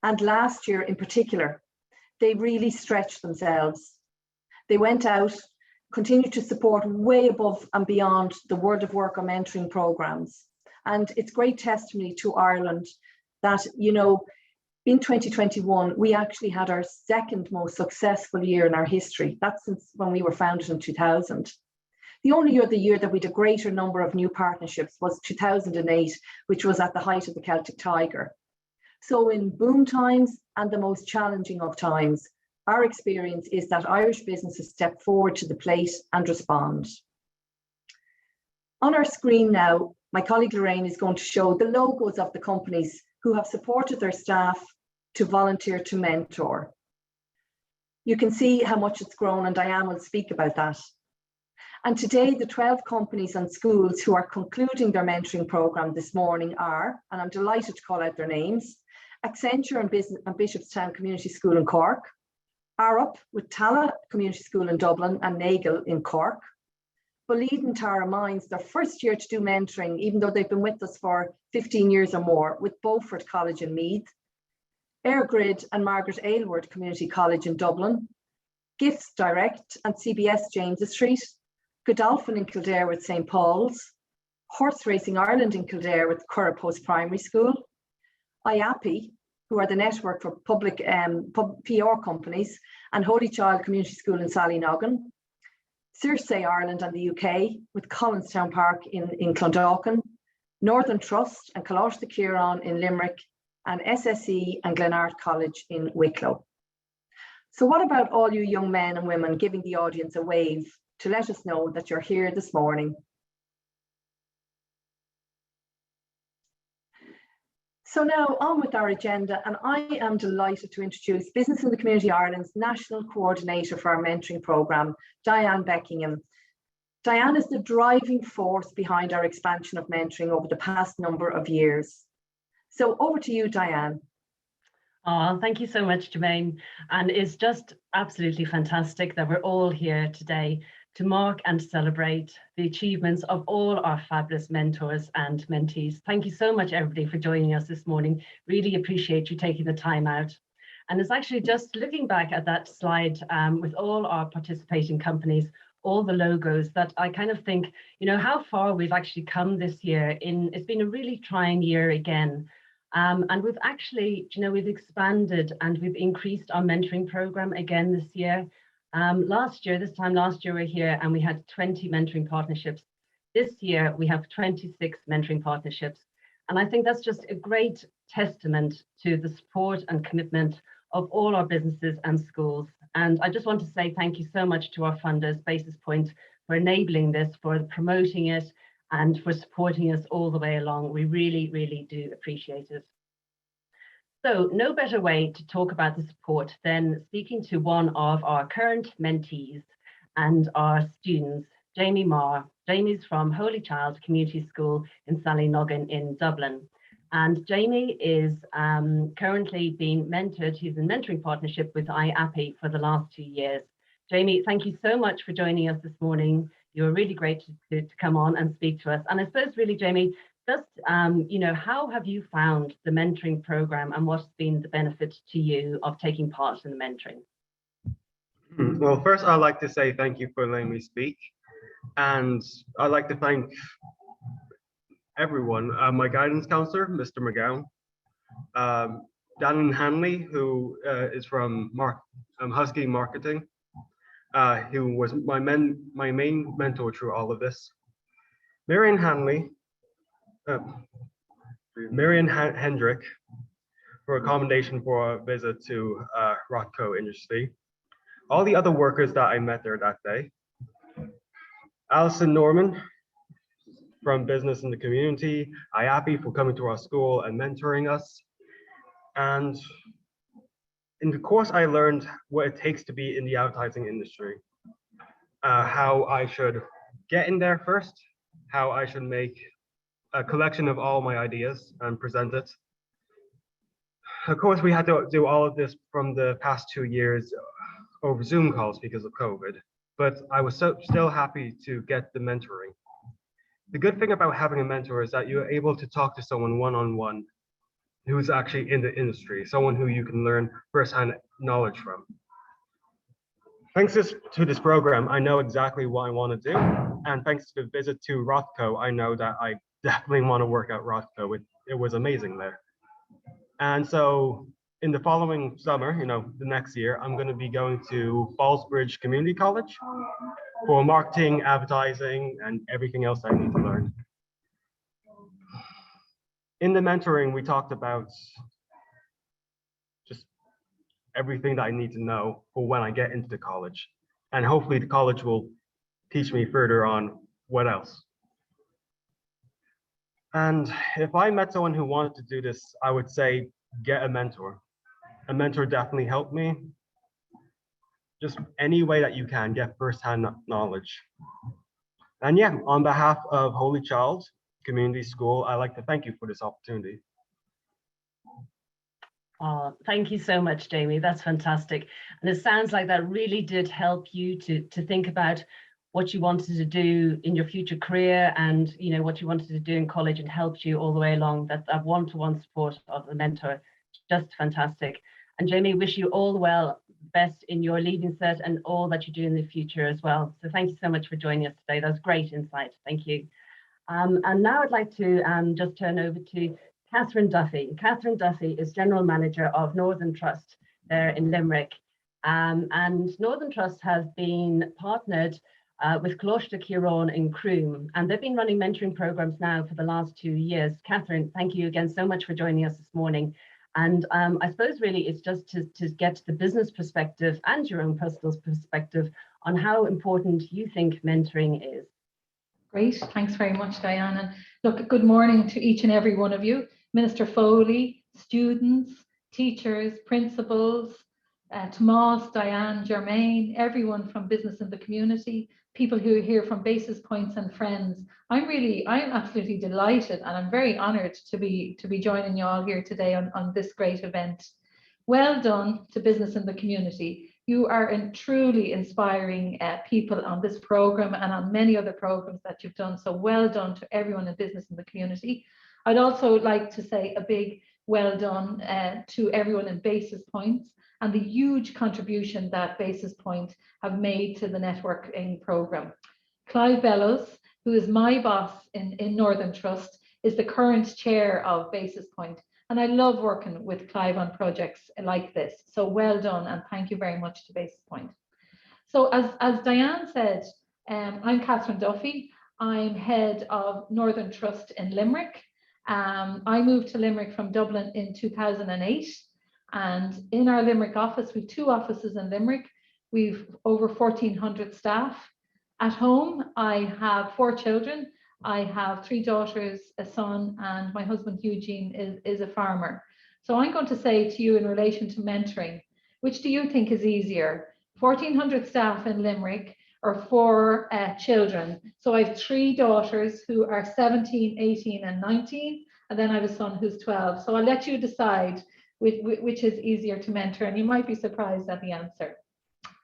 And last year in particular, they really stretched themselves. They went out, continued to support way above and beyond the World of Work or mentoring programs. And it's great testimony to Ireland that, you know, in 2021, we actually had our second most successful year in our history. That's since when we were founded in 2000. The only year that we had a greater number of new partnerships was 2008, which was at the height of the Celtic Tiger. So in boom times and the most challenging of times, our experience is that Irish businesses step forward to the plate and respond. On our screen now, my colleague Lorraine is going to show the logos of the companies who have supported their staff to volunteer to mentor. You can see how much it's grown, and Diane will speak about that. And today, the 12 companies and schools who are concluding their mentoring programme this morning are, and I'm delighted to call out their names, Accenture and Bishopstown Community School in Cork, Arup with Tala Community School in Dublin and Nagle in Cork, Bolide and Tara Mines, their first year to do mentoring, even though they've been with us for 15 years or more, with Beaufort College in Meath, Airgrid and Margaret Aylward Community College in Dublin, Gifts Direct and CBS James's Street, Godolphin in Kildare with St. Paul's, Horse Racing Ireland in Kildare with Curra Post Primary School, IAPI, who are the network for public PR companies, and Holy Child Community School in Sallynoggin, Circe Ireland and the UK with Collinstown Park in Clondalkin, Northern Trust and Coláiste the Ciarán in Limerick, and SSE and Glenart College in Wicklow. So what about all you young men and women giving the audience a wave to let us know that you're here this morning? So now on with our agenda, and I am delighted to introduce Business in the Community Ireland's National Coordinator for our mentoring programme, Diane Beckingham. Diane is the driving force behind our expansion of mentoring over the past number of years. So over to you, Diane. Oh, thank you so much, Jermaine. And it's just absolutely fantastic that we're all here today to mark and celebrate the achievements of all our fabulous mentors and mentees. Thank you so much, everybody, for joining us this morning. Really appreciate you taking the time out. And it's actually just looking back at that slide with all our participating companies, all the logos, that I kind of think, you know, how far we've actually come this year. It's been a really trying year again. And we've actually, you know, we've expanded and we've increased our mentoring program again this year. This time last year we're here and we had 20 mentoring partnerships. This year we have 26 mentoring partnerships. And I think that's just a great testament to the support and commitment of all our businesses and schools. And I just want to say thank you so much to our funders, Basis Point, for enabling this, for promoting it, and for supporting us all the way along. We really, really do appreciate it. So no better way to talk about the support than speaking to one of our current mentees and our students, Jamie Marr. Jamie's from Holy Child Community School in Sallynoggin in Dublin. And Jamie is currently being mentored. He's in mentoring partnership with IAPI for the last 2 years. Jamie, thank you so much for joining us this morning. You're really great to come on and speak to us. And I suppose really, Jamie, just, you know, how have you found the mentoring program and what's been the benefit to you of taking part in the mentoring? Well, first, I'd like to say thank you for letting me speak. And I'd like to thank everyone, my guidance counselor, Mr. McGowan, Dan Hanley, who is from Husky Marketing, who was my main mentor through all of this. Marion Hendrick for accommodation for a visit to Rothco Industry. All the other workers that I met there that day. Alison Norman from Business in the Community, IAPI for coming to our school and mentoring us. And in the course, I learned what it takes to be in the advertising industry, how I should get in there first, how I should make a collection of all my ideas and present it. Of course, we had to do all of this from the past 2 years over Zoom calls because of COVID, but I was still happy to get the mentoring. The good thing about having a mentor is that you're able to talk to someone one-on-one who's actually in the industry, someone who you can learn firsthand knowledge from. Thanks to this program, I know exactly what I want to do. And thanks to the visit to Rothco, I know that I definitely want to work at Rothco. It was amazing there. And so in the following summer, the next year, I'm going to be going to Fallsbridge Community College for marketing, advertising, and everything else I need to learn. In the mentoring, we talked about just everything that I need to know for when I get into the college. And hopefully the college will teach me further on what else. And if I met someone who wanted to do this, I would say, get a mentor. A mentor definitely helped me. Just any way that you can get firsthand knowledge. And yeah, on behalf of Holy Child Community School, I'd like to thank you for this opportunity. Oh, thank you so much, Jamie. That's fantastic. And it sounds like that really did help you to think about what you wanted to do in your future career and what you wanted to do in college, and helped you all the way along. That one-to-one support of the mentor, just fantastic. And Jamie, wish you all the best in your Leaving Cert and all that you do in the future as well. So thank you so much for joining us today. That was great insight. Thank you. And now I'd like to just turn over to Catherine Duffy. Catherine Duffy is General Manager of Northern Trust there in Limerick. And Northern Trust has been partnered with Coláiste Chiaráin in Croom, and they've been running mentoring programs now for the last 2 years. Catherine, thank you again so much for joining us this morning. And I suppose really it's just to get the business perspective and your own personal perspective on how important you think mentoring is. Great, thanks very much, Diane. And look, good morning to each and every one of you. Minister Foley, students, teachers, principals, Tomas, Diane, Germaine, everyone from business in the community, people who are here from Basis Points and friends. I'm absolutely delighted, and I'm very honoured to be joining you all here today on this great event. Well done to business in the community. You are truly inspiring people on this programme and on many other programmes that you've done. So well done to everyone in business in the community. I'd also like to say a big well done to everyone in Basis Points and the huge contribution that Basis Point have made to the networking programme. Clive Bellows, who is my boss in Northern Trust, is the current chair of Basis Point. And I love working with Clive on projects like this. So well done, and thank you very much to Basis Point. So as Diane said, I'm Catherine Duffy. I'm head of Northern Trust in Limerick. I moved to Limerick from Dublin in 2008. And in our Limerick office, we have 2 offices in Limerick. We've over 1,400 staff. At home, I have 4 children. I have 3 daughters, a son, and my husband Eugene is a farmer. So I'm going to say to you in relation to mentoring, which do you think is easier? 1,400 staff in Limerick or 4 children? So I have 3 daughters who are 17, 18 and 19, and then I have a son who's 12. So I'll let you decide which is easier to mentor, and you might be surprised at the answer.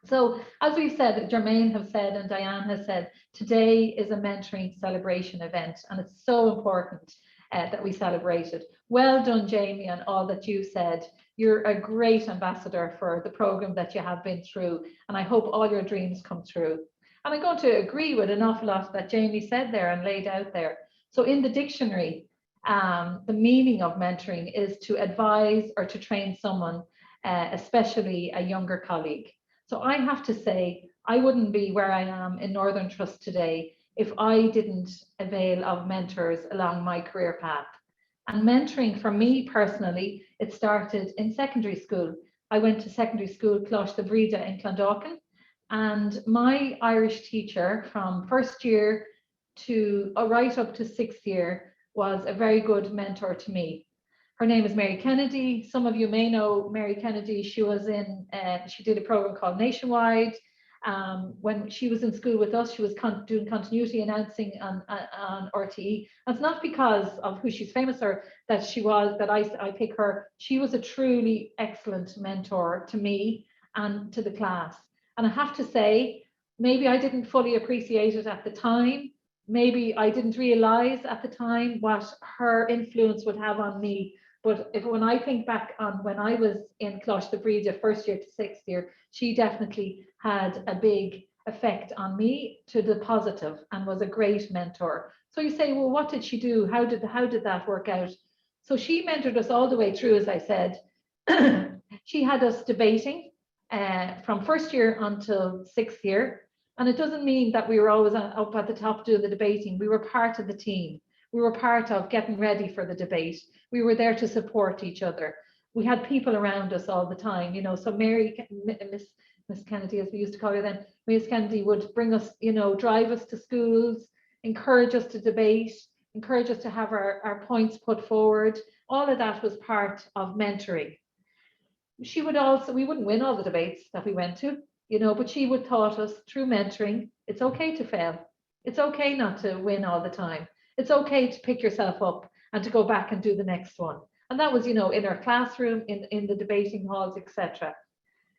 So as we've said, Germaine have said and Diane has said, today is a mentoring celebration event, and it's so important that we celebrate it. Well done, Jamie, on all that you said. You're a great ambassador for the programme that you have been through, and I hope all your dreams come true. And I'm going to agree with an awful lot that Jamie said there and laid out there. So in the dictionary, the meaning of mentoring is to advise or to train someone, especially a younger colleague. So I have to say, I wouldn't be where I am in Northern Trust today if I didn't avail of mentors along my career path. And mentoring for me personally, it started in secondary school. I went to secondary school, Coláiste Bhríde in Clondalkin, and my Irish teacher from first year to right up to 6th year was a very good mentor to me. Her name is Mary Kennedy. Some of you may know Mary Kennedy. She was she did a program called Nationwide. When she was in school with us, she was doing continuity announcing on RTE. That's not because of who she's famous for that she was, that I pick her. She was a truly excellent mentor to me and to the class. And I have to say, maybe I didn't fully appreciate it at the time. Maybe I didn't realize at the time what her influence would have on me. But when I think back on when I was in Closh the Breda, first year to sixth year, she definitely had a big effect on me to the positive and was a great mentor. So you say, well, what did she do? How did that work out? So she mentored us all the way through, as I said. She had us debating from first year until sixth year. And it doesn't mean that we were always up at the top doing the debating. We were part of the team. We were part of getting ready for the debate. We were there to support each other. We had people around us all the time, you know. So Miss Kennedy, as we used to call her then, Miss Kennedy would bring us, you know, drive us to schools, encourage us to debate, encourage us to have our points put forward. All of that was part of mentoring. She would also, we wouldn't win all the debates that we went to, you know, but she would taught us through mentoring, it's okay to fail. It's okay not to win all the time. It's okay to pick yourself up and to go back and do the next one. And that was, you know, in our classroom, in the debating halls, etc.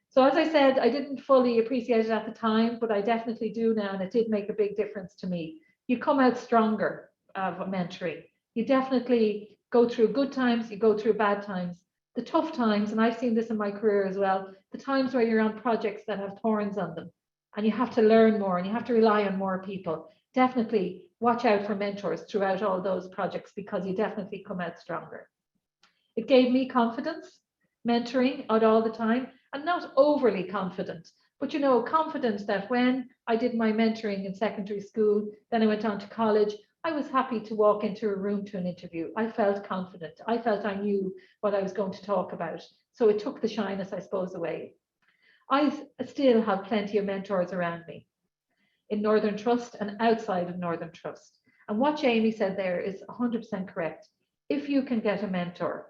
So as I said, I didn't fully appreciate it at the time, but I definitely do now, and it did make a big difference to me. You come out stronger of mentoring. You definitely go through good times, you go through bad times. The tough times, and I've seen this in my career as well, the times where you're on projects that have thorns on them and you have to learn more and you have to rely on more people. Definitely watch out for mentors throughout all those projects because you definitely come out stronger. It gave me confidence, mentoring out all the time, and not overly confident, but you know, confident that when I did my mentoring in secondary school, then I went on to college, I was happy to walk into a room to an interview. I felt confident. I felt I knew what I was going to talk about. So it took the shyness, I suppose, away. I still have plenty of mentors around me in Northern Trust and outside of Northern Trust. And what Jamie said there is 100% correct. If you can get a mentor,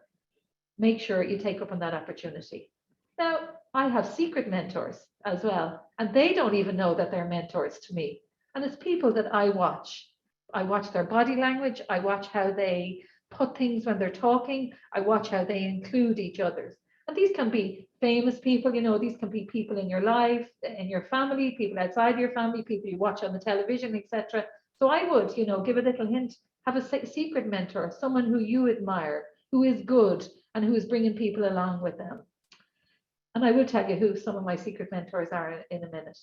make sure you take up on that opportunity. Now, I have secret mentors as well, and they don't even know that they're mentors to me. And it's people that I watch. I watch their body language. I watch how they put things when they're talking. I watch how they include each other. And these can be famous people, you know, these can be people in your life, in your family, people outside your family, people you watch on the television, etc. So I would, you know, give a little hint, have a secret mentor, someone who you admire, who is good and who is bringing people along with them. And I will tell you who some of my secret mentors are in a minute.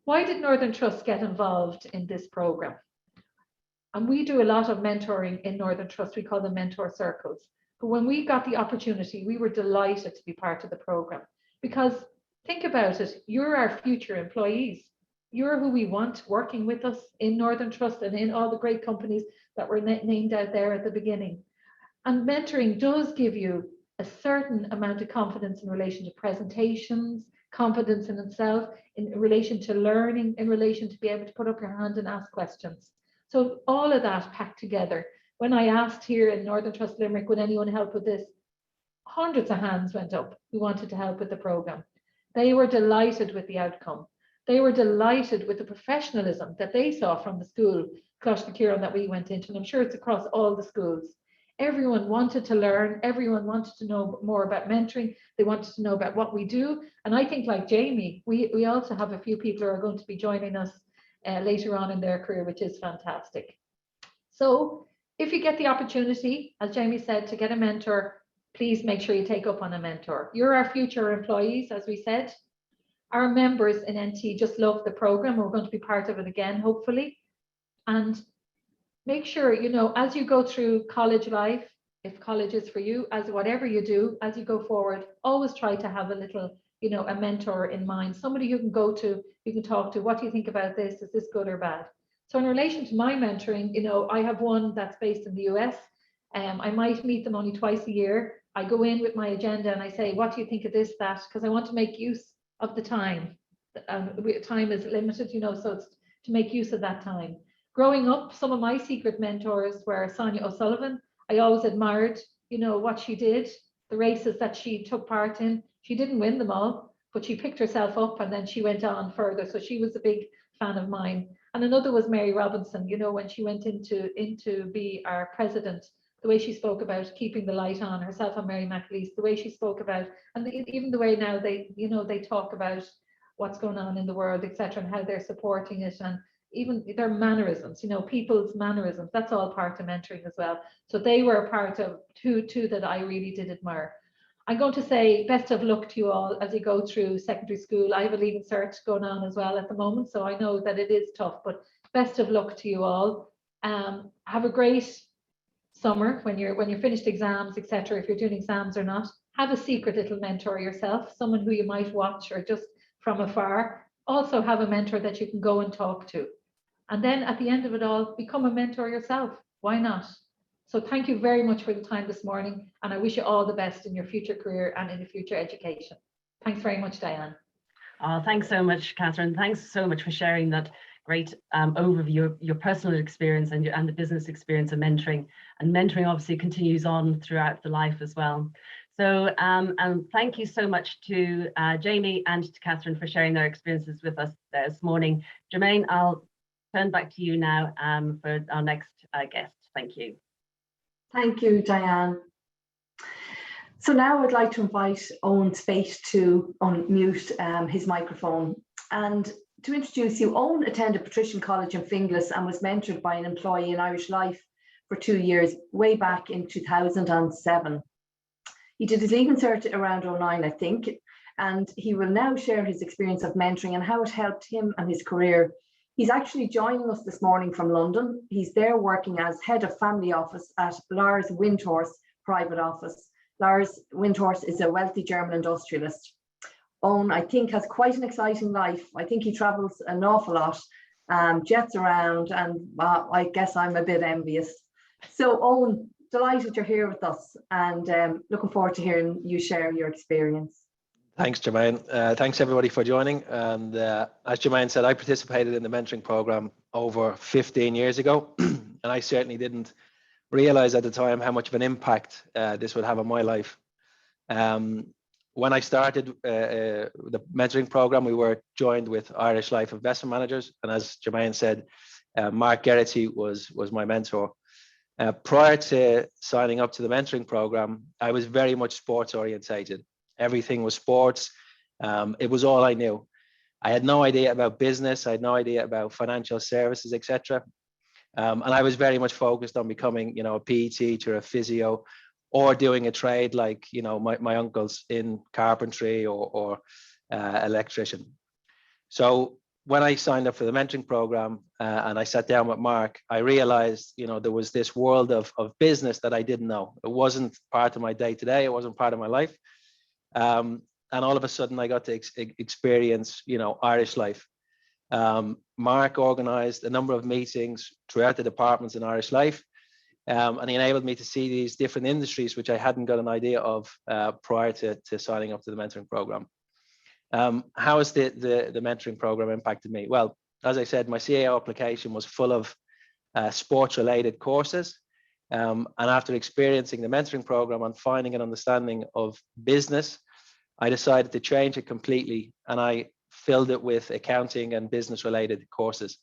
Why did Northern Trust get involved in this program? And we do a lot of mentoring in Northern Trust. We call them mentor circles. But when we got the opportunity, we were delighted to be part of the program because think about it, you're our future employees. You're who we want working with us in Northern Trust and in all the great companies that were named out there at the beginning. And mentoring does give you a certain amount of confidence in relation to presentations, confidence in itself, in relation to learning, in relation to be able to put up your hand and ask questions. So all of that packed together. When I asked here in Northern Trust Limerick, would anyone help with this? Hundreds of hands went up who wanted to help with the program. They were delighted with the outcome. They were delighted with the professionalism that they saw from the school, Closh na Ciaran, that we went into, and I'm sure it's across all the schools. Everyone wanted to learn, everyone wanted to know more about mentoring, they wanted to know about what we do. And I think like Jamie, we also have a few people who are going to be joining us later on in their career, which is fantastic. So if you get the opportunity, as Jamie said, to get a mentor, please make sure you take up on a mentor. You're our future employees, as we said. Our members in NT just love the program. We're going to be part of it again, hopefully. And make sure, you know, as you go through college life, if college is for you, as whatever you do, as you go forward, always try to have a little, you know, a mentor in mind, somebody you can go to, you can talk to, what do you think about this? Is this good or bad? So in relation to my mentoring, you know, I have one that's based in the US. I might meet them only twice a year. I go in with my agenda and I say, what do you think of this, that? Because I want to make use of the time. Time is limited, you know, so it's to make use of that time. Growing up, some of my secret mentors were Sonia O'Sullivan. I always admired, you know, what she did, the races that she took part in. She didn't win them all, but she picked herself up and then she went on further. So she was a big fan of mine. And another was Mary Robinson, you know, when she went into be our president, the way she spoke about keeping the light on, herself and Mary McAleese, the way she spoke about, and even the way now they, you know, they talk about what's going on in the world, etc., and how they're supporting it. And even their mannerisms, you know, people's mannerisms, that's all part of mentoring as well. So they were a part of two that I really did admire. I'm going to say best of luck to you all as you go through secondary school. I have a Leaving Cert going on as well at the moment, so I know that it is tough, but best of luck to you all. Have a great summer when you're finished exams, etc. If you're doing exams or not, have a secret little mentor yourself, someone who you might watch or just from afar. Also have a mentor that you can go and talk to. And then at the end of it all, become a mentor yourself. Why not? So thank you very much for the time this morning, and I wish you all the best in your future career and in your future education. Thanks very much, Diane. Oh, thanks so much, Catherine. Thanks so much for sharing that great overview of your personal experience and the business experience of mentoring. And mentoring obviously continues on throughout the life as well. So thank you so much to Jamie and to Catherine for sharing their experiences with us this morning. Jermaine, I'll turn back to you now for our next guest. Thank you. Thank you, Diane. So now I'd like to invite Owen Spate to unmute his microphone. And to introduce you, Owen attended Patrician College in Finglas and was mentored by an employee in Irish Life for 2 years, way back in 2007. He did his Leaving Cert around 09, I think, and he will now share his experience of mentoring and how it helped him and his career. He's actually joining us this morning from London. He's there working as head of family office at Lars Windhorst private office. Lars Windhorst is a wealthy German industrialist. Owen, I think, has quite an exciting life. I think he travels an awful lot, jets around, and I guess I'm a bit envious. So Owen, delighted you're here with us, and looking forward to hearing you share your experience. Thanks, Jermaine. Thanks everybody for joining. And as Jermaine said, I participated in the mentoring program over 15 years ago, and I certainly didn't realize at the time how much of an impact this would have on my life. When I started the mentoring program, we were joined with Irish Life investment managers, and as Jermaine said, Mark Geraghty was my mentor. Prior to signing up to the mentoring program, I was very much sports orientated. Everything was sports. It was all I knew. I had no idea about business. I had no idea about financial services, etc. And I was very much focused on becoming, a PE teacher, a physio, or doing a trade like, my uncles in carpentry or electrician. So when I signed up for the mentoring program and I sat down with Mark, I realized, there was this world of business that I didn't know. It wasn't part of my day-to-day. It wasn't part of my life. And all of a sudden I got to experience, Irish Life. Mark organized a number of meetings throughout the departments in Irish Life. And he enabled me to see these different industries, which I hadn't got an idea of prior to signing up to the mentoring program. How has the mentoring program impacted me? Well, as I said, my CAO application was full of sports-related courses. And after experiencing the mentoring program and finding an understanding of business, I decided to change it completely, and I filled it with accounting and business-related courses.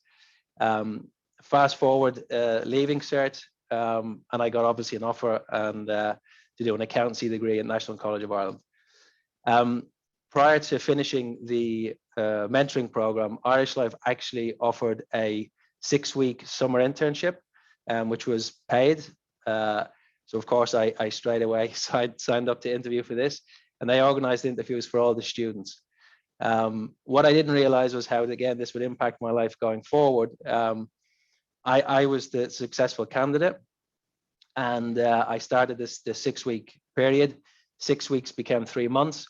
Fast forward, Leaving Cert, and I got obviously an offer and to do an accountancy degree at National College of Ireland. Prior to finishing the mentoring program, Irish Life actually offered a 6-week summer internship, which was paid. So of course I straight away signed up to interview for this, and they organized interviews for all the students. What I didn't realize was how, again, this would impact my life going forward. I was the successful candidate, and I started the 6-week period. 6 weeks became 3 months.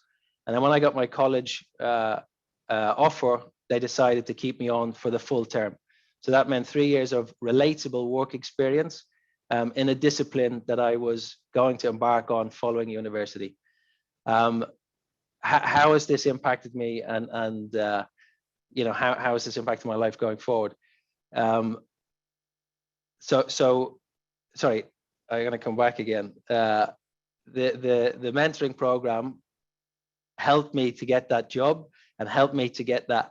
And then when I got my college offer, they decided to keep me on for the full term. So that meant 3 years of relatable work experience in a discipline that I was going to embark on following university. How has this impacted me, and how has this impacted my life going forward? So sorry, I'm going to come back again. The mentoring program helped me to get that job and helped me to get that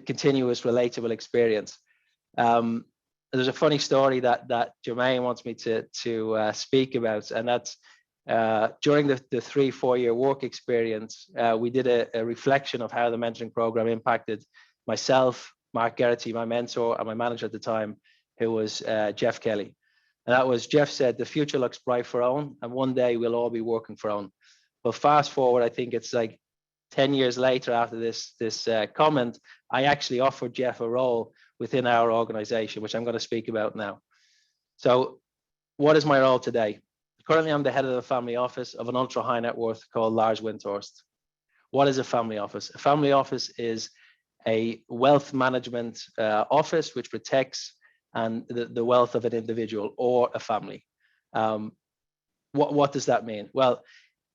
continuous relatable experience. There's a funny story that Jermaine wants me to speak about, and that's During the 3-4 year work experience, we did a reflection of how the mentoring program impacted myself, Mark Geraghty, my mentor, and my manager at the time, who was Jeff Kelly. And that was, Jeff said, the future looks bright for Owen, and one day we'll all be working for Owen. But fast forward, I think it's like 10 years later after this comment, I actually offered Jeff a role within our organization, which I'm going to speak about now. So what is my role today? Currently, I'm the head of the family office of an ultra high net worth called Lars Windhorst. What is a family office? A family office is a wealth management office which protects the wealth of an individual or a family. What does that mean? Well,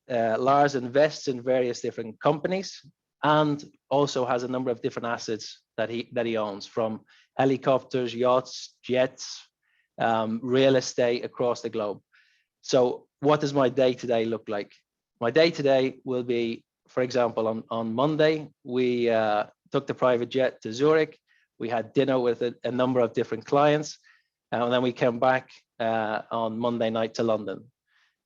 Lars invests in various different companies and also has a number of different assets that he owns, from helicopters, yachts, jets, real estate across the globe. So what does my day-to-day look like? My day-to-day will be, for example, on Monday, we took the private jet to Zurich. We had dinner with a number of different clients, and then we came back on Monday night to London.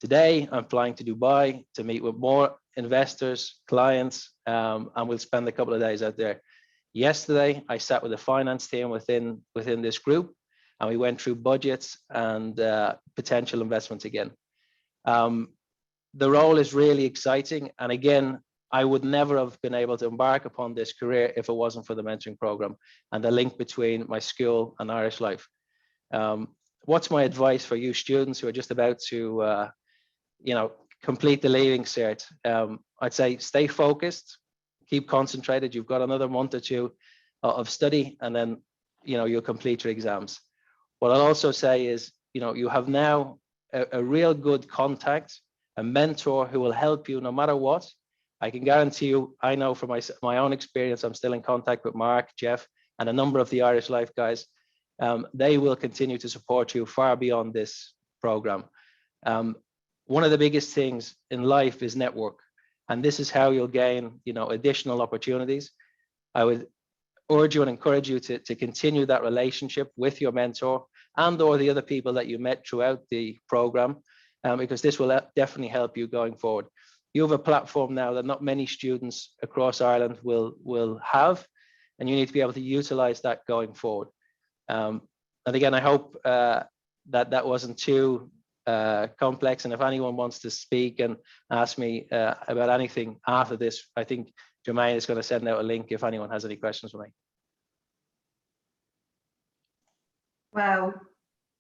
Today, I'm flying to Dubai to meet with more investors, clients, and we'll spend a couple of days out there. Yesterday, I sat with the finance team within this group, and we went through budgets and potential investments again. The role is really exciting. And again, I would never have been able to embark upon this career if it wasn't for the mentoring program and the link between my school and Irish life. What's my advice for you students who are just about to, complete the Leaving Cert? I'd say stay focused, keep concentrated. You've got another month or two of study, and then, you'll complete your exams. What I'll also say is, you have now a real good contact, a mentor who will help you no matter what. I can guarantee you, I know from my own experience, I'm still in contact with Mark, Jeff, and a number of the Irish Life guys. They will continue to support you far beyond this program. One of the biggest things in life is network, and this is how you'll gain, additional opportunities. I would urge you and encourage you to continue that relationship with your mentor and or the other people that you met throughout the program, because this will definitely help you going forward. You have a platform now that not many students across Ireland will have, and you need to be able to utilize that going forward. And again, I hope that wasn't too complex, and if anyone wants to speak and ask me about anything after this, I think Jermaine is going to send out a link if anyone has any questions for me. Wow,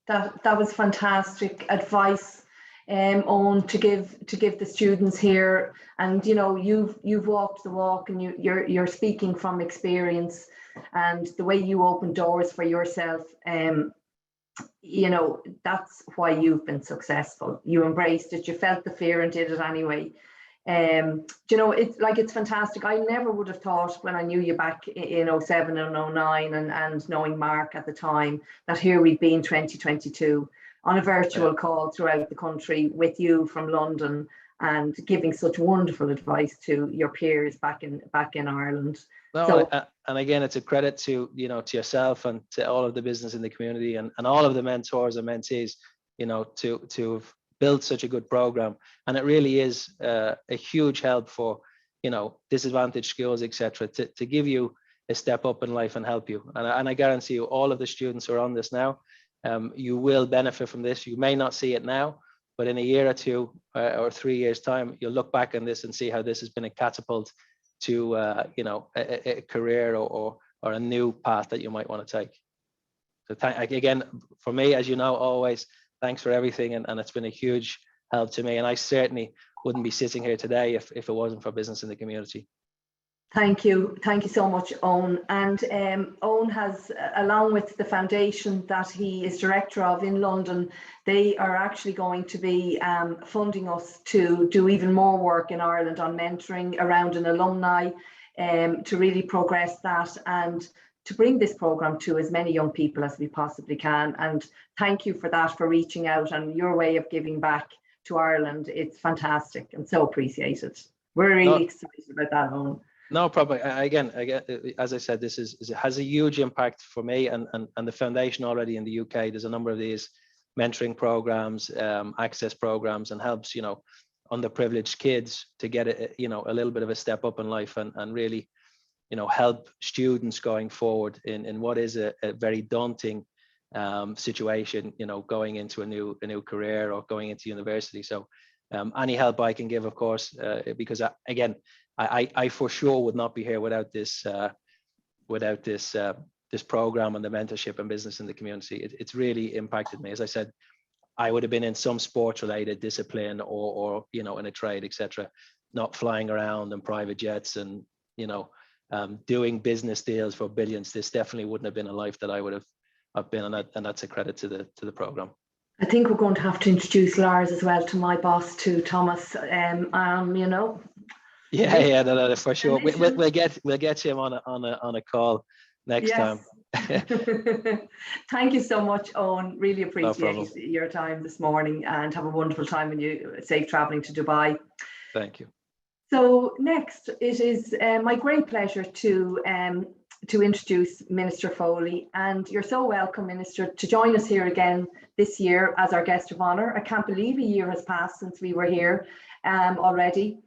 that was fantastic advice, Owen, to give the students here. And you've walked the walk, and you're speaking from experience, and the way you open doors for yourself. That's why you've been successful. You embraced it, you felt the fear and did it anyway. It's fantastic. I never would have thought when I knew you back in 07 and 09 and knowing Mark at the time, that here we'd been 2022 on a virtual call throughout the country with you from London and giving such wonderful advice to your peers back in Ireland. No, and again, it's a credit to to yourself and to all of the business in the community and all of the mentors and mentees, to have built such a good program. And it really is a huge help for disadvantaged schools, etc., to give you a step up in life and help you. And I guarantee you, all of the students who are on this now, you will benefit from this. You may not see it now, but in a year or two or 3 years time, you'll look back on this and see how this has been a catapult to a career or a new path that you might want to take. So again, for me, as you know, always thanks for everything, and it's been a huge help to me. And I certainly wouldn't be sitting here today if it wasn't for business in the community. Thank you so much, Owen. And Owen has, along with the foundation that he is director of in London, they are actually going to be funding us to do even more work in Ireland on mentoring around an alumni, to really progress that and to bring this program to as many young people as we possibly can. And thank you for that, for reaching out and your way of giving back to Ireland. It's fantastic and so appreciated. We're really excited about that, Owen. No problem. Again, as I said, it has a huge impact for me and the foundation already in the UK. There's a number of these mentoring programs, access programs, and helps, underprivileged kids to get a little bit of a step up in life, and really, help students going forward in what is a very daunting situation, going into a new career or going into university. So any help I can give, of course, because I for sure would not be here without this this program and the mentorship and business in the community. It's really impacted me. As I said, I would have been in some sports related discipline or in a trade, etc., not flying around in private jets and doing business deals for billions. This definitely wouldn't have been a life that I would have been, and that's a credit to the program. I think we're going to have to introduce Lars as well to my boss, to Thomas. Yeah, no, for sure. We'll get him on a call next time. Thank you so much, Owen. Really appreciate No your time this morning, and have a wonderful time when you safe traveling to Dubai. Thank you. So next, it is my great pleasure to introduce Minister Foley, and you're so welcome, Minister, to join us here again this year as our guest of honour. I can't believe a year has passed since we were here already.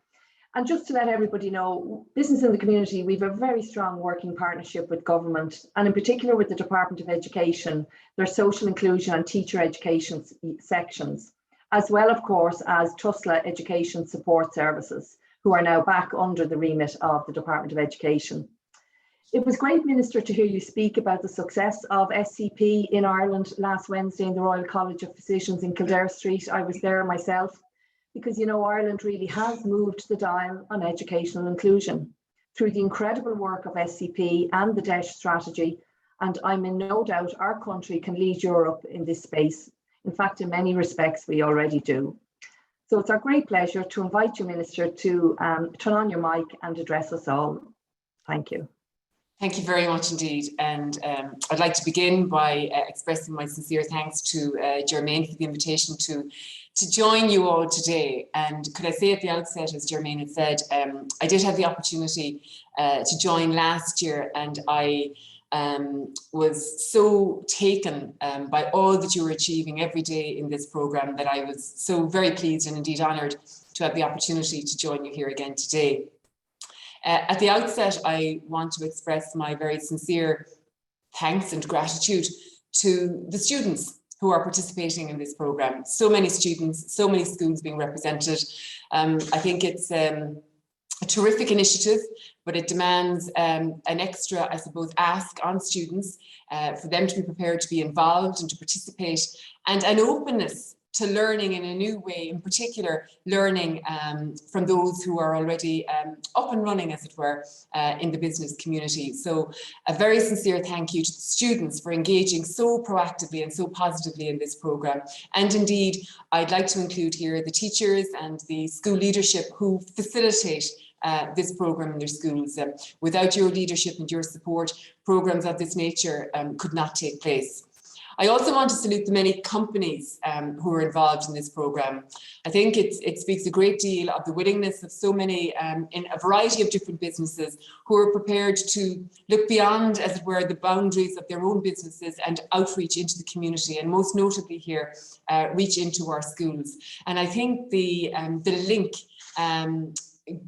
And just to let everybody know, Business in the Community, we have a very strong working partnership with government, and in particular with the Department of Education, their social inclusion and teacher education sections, as well, of course, as TUSLA Education Support Services, who are now back under the remit of the Department of Education. It was great, Minister, to hear you speak about the success of SCP in Ireland last Wednesday in the Royal College of Physicians in Kildare Street. I was there myself, because Ireland really has moved the dial on educational inclusion through the incredible work of SCP and the DESH strategy. And I'm in no doubt our country can lead Europe in this space. In fact, in many respects, we already do. So it's our great pleasure to invite you, Minister, to turn on your mic and address us all. Thank you. Thank you very much indeed. And I'd like to begin by expressing my sincere thanks to Germaine for the invitation to join you all today. And could I say at the outset, as Germaine had said, I did have the opportunity to join last year, and I was so taken by all that you were achieving every day in this programme that I was so very pleased and indeed honoured to have the opportunity to join you here again today. At the outset, I want to express my very sincere thanks and gratitude to the students who are participating in this programme. So many students, so many schools being represented. I think it's a terrific initiative, but it demands an extra, I suppose, ask on students for them to be prepared to be involved and to participate, and an openness to learning in a new way, in particular learning from those who are already up and running, as it were, in the business community. So a very sincere thank you to the students for engaging so proactively and so positively in this programme. And indeed, I'd like to include here the teachers and the school leadership who facilitate this programme in their schools. Without your leadership and your support, programmes of this nature could not take place. I also want to salute the many companies who are involved in this programme. I think it speaks a great deal of the willingness of so many in a variety of different businesses who are prepared to look beyond, as it were, the boundaries of their own businesses and outreach into the community, and most notably here, reach into our schools. And I think the link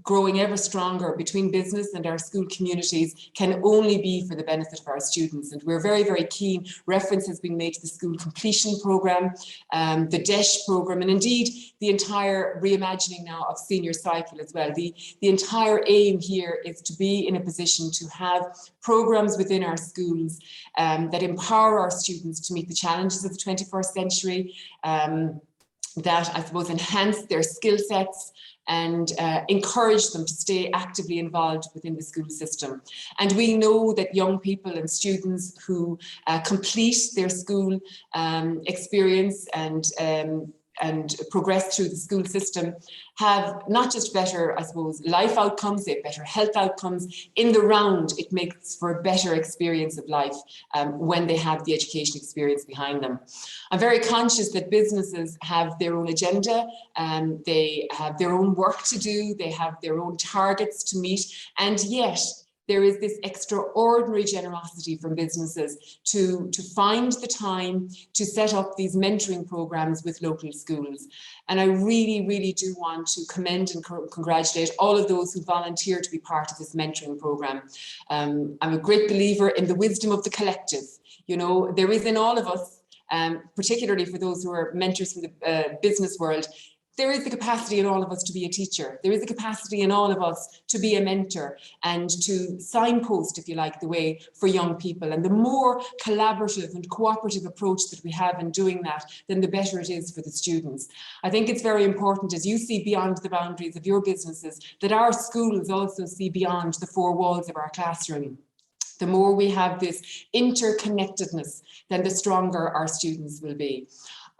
growing ever stronger between business and our school communities can only be for the benefit of our students. And we're very, very keen. Reference has been made to the school completion programme, the DESH programme, and indeed the entire reimagining now of senior cycle as well. The entire aim here is to be in a position to have programmes within our schools that empower our students to meet the challenges of the 21st century, that I suppose enhance their skill sets and encourage them to stay actively involved within the school system. And we know that young people and students who complete their school experience and progress through the school system have not just better, I suppose, life outcomes, they have better health outcomes. In the round, it makes for a better experience of life when they have the education experience behind them. I'm very conscious that businesses have their own agenda, they have their own work to do, they have their own targets to meet, and yet there is this extraordinary generosity from businesses to find the time to set up these mentoring programs with local schools. And I really, really do want to commend and congratulate all of those who volunteer to be part of this mentoring program. I'm a great believer in the wisdom of the collective. You know, there is in all of us, particularly for those who are mentors from the business world, there is the capacity in all of us to be a teacher. There is the capacity in all of us to be a mentor and to signpost, if you like, the way for young people. And the more collaborative and cooperative approach that we have in doing that, then the better it is for the students. I think it's very important, as you see beyond the boundaries of your businesses, that our schools also see beyond the four walls of our classroom. The more we have this interconnectedness, then the stronger our students will be.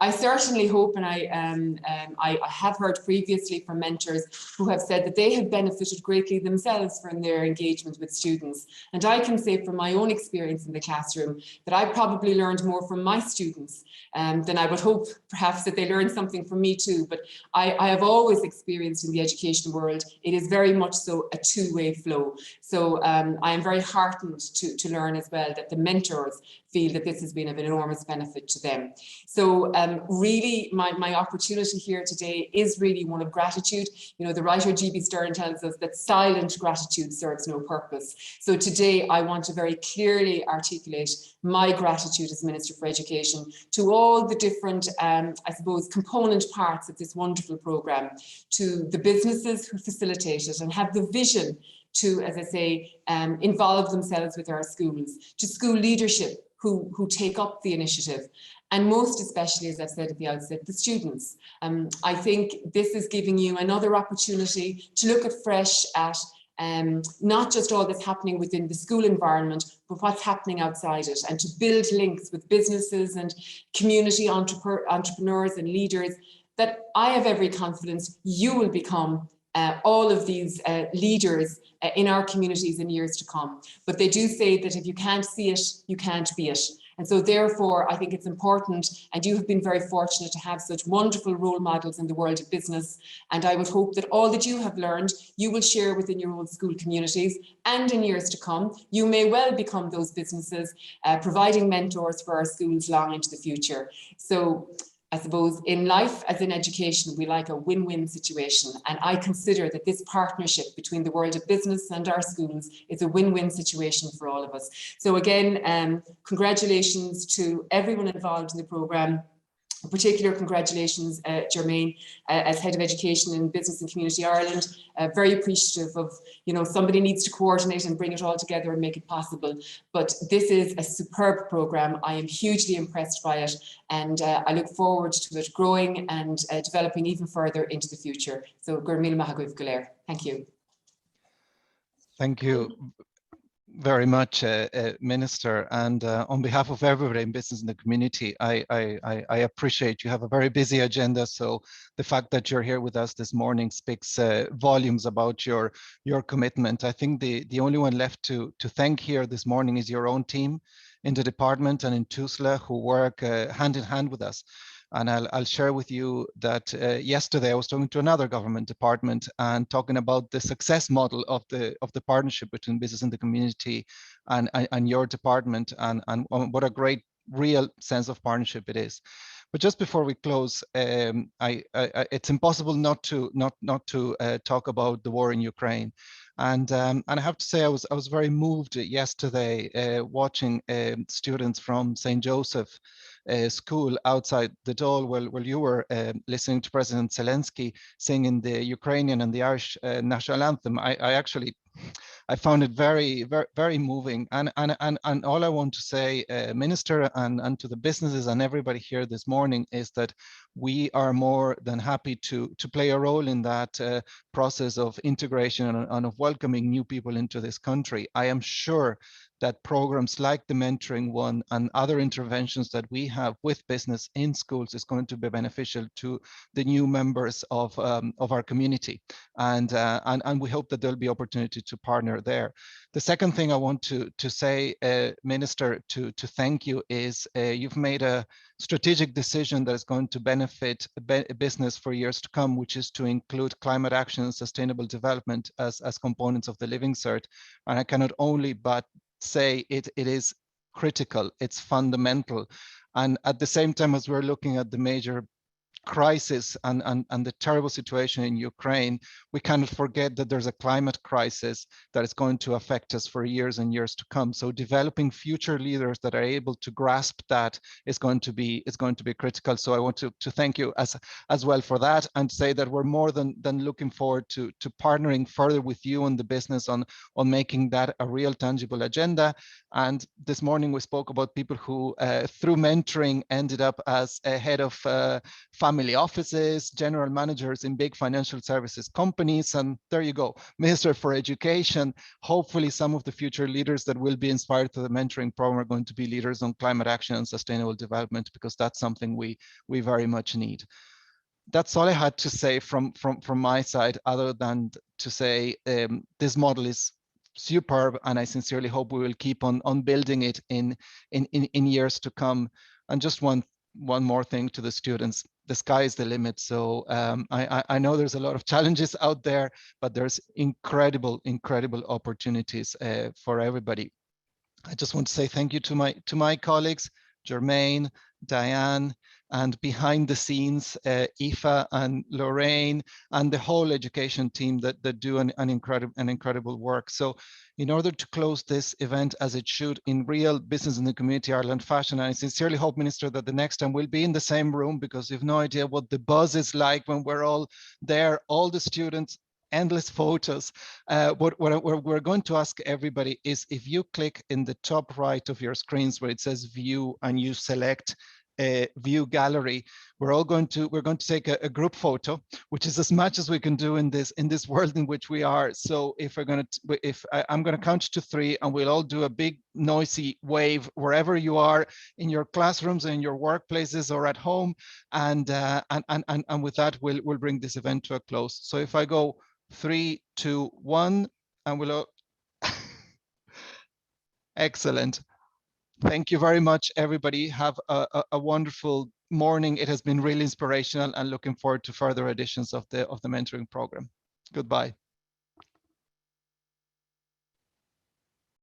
I certainly hope, and I have heard previously from mentors who have said that they have benefited greatly themselves from their engagement with students. And I can say from my own experience in the classroom that I probably learned more from my students than I would hope perhaps that they learned something from me too. But I have always experienced in the education world, it is very much so a two-way flow. So I am very heartened to learn as well that the mentors feel that this has been of an enormous benefit to them. So really my opportunity here today is really one of gratitude. You know, the writer G.B. Stern tells us that silent gratitude serves no purpose. So today I want to very clearly articulate my gratitude as Minister for Education to all the different, I suppose, component parts of this wonderful programme, to the businesses who facilitate it and have the vision to, as I say, involve themselves with our schools, to school leadership who take up the initiative, and most especially, as I've said at the outset, the students. I think this is giving you another opportunity to look afresh at not just all that's happening within the school environment, but what's happening outside it, and to build links with businesses and community entrepreneurs and leaders that I have every confidence you will become all of these leaders in our communities in years to come. But they do say that if you can't see it, you can't be it. And so therefore, I think it's important, and you have been very fortunate to have such wonderful role models in the world of business. And I would hope that all that you have learned, you will share within your own school communities, and in years to come, you may well become those businesses providing mentors for our schools long into the future. So I suppose in life, as in education, we like a win-win situation. And I consider that this partnership between the world of business and our schools is a win-win situation for all of us. So again, congratulations to everyone involved in the programme. Particular congratulations, Germaine, as Head of Education in Business and Community Ireland. Very appreciative of, you know, somebody needs to coordinate and bring it all together and make it possible. But this is a superb programme. I am hugely impressed by it, and I look forward to it growing and developing even further into the future. So, Gurmil Mahagwif Galer. Thank you. Thank you very much, Minister, and on behalf of everybody in business and the community, I appreciate you have a very busy agenda. So the fact that you're here with us this morning speaks volumes about your commitment. I think the only one left to thank here this morning is your own team in the department and in TUSLA, who work hand in hand with us. And I'll share with you that yesterday I was talking to another government department and talking about the success model of the partnership between business and the community and your department, and what a great real sense of partnership it is. But just before we close, it's impossible not to talk about the war in Ukraine. And I have to say, I was very moved yesterday watching students from St. Joseph school outside the Dáil while you were listening to President Zelensky singing the Ukrainian and the Irish national anthem. I found it very, very, very moving. And all I want to say, Minister, and to the businesses and everybody here this morning, is that we are more than happy to play a role in that process of integration and of welcoming new people into this country. I am sure that programs like the mentoring one and other interventions that we have with business in schools is going to be beneficial to the new members of our community. And we hope that there'll be opportunity to partner there. The second thing I want to say, Minister, to thank you is you've made a strategic decision that is going to benefit business for years to come, which is to include climate action and sustainable development as components of the Living Cert. And I cannot only but say it is critical, it's fundamental. And at the same time as we're looking at the major crisis and the terrible situation in Ukraine, we cannot forget that there's a climate crisis that is going to affect us for years and years to come. So developing future leaders that are able to grasp that is going to be critical. So I want to thank you as well for that, and say that we're more than looking forward to partnering further with you and the business on making that a real tangible agenda. And this morning we spoke about people who through mentoring ended up as a head of family offices, general managers in big financial services companies, and there you go, Minister for Education. Hopefully some of the future leaders that will be inspired to the mentoring program are going to be leaders on climate action and sustainable development, because that's something we very much need. That's all I had to say from my side, other than to say this model is superb, and I sincerely hope we will keep on building it in years to come. And just one more thing to the students: the sky is the limit. So I know there's a lot of challenges out there, but there's incredible opportunities for everybody. I just want to say thank you to my colleagues, Jermaine, Diane, and behind the scenes, Aoife and Lorraine, and the whole education team that do an incredible work. So in order to close this event as it should, in real Business in the Community Ireland fashion, I sincerely hope, Minister, that the next time we'll be in the same room, because you've no idea what the buzz is like when we're all there, all the students, endless photos. What we're going to ask everybody is, if you click in the top right of your screens where it says view and you select view gallery, we're going to take a group photo, which is as much as we can do in this world in which we are. So if I'm going to count to 3, and we'll all do a big noisy wave wherever you are, in your classrooms, in your workplaces, or at home, and with that we'll bring this event to a close. So if I go 3, 2, 1, and we'll excellent. Thank you very much, everybody. Have a wonderful morning. It has been really inspirational, and looking forward to further editions of the mentoring program. Goodbye.